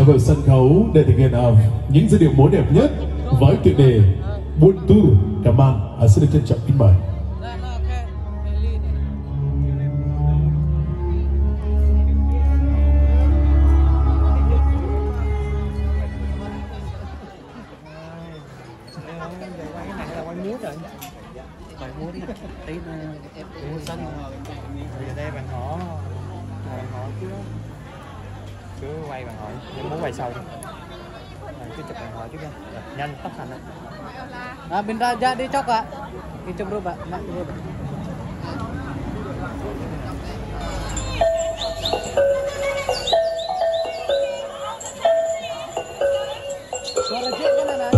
vào sân khấu để thực hiện những giai điệu múa đẹp nhất với tựa đề Buôn Tu Cảm ơn. Xin được trân trọng kính mời. Bài múa đi, tí múa xanh. Bây giờ đây bạn họ cứ quay bạn hỏi, nhưng muốn quay sau đi. Cứ chụp bạn hỏi trước nha. Nhanh tốc hành ạ. Bên ra ra đi chốc ạ. Đi chụp rồi bạn, mặc rồi bạn. Suara jet kan ada.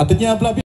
Artinya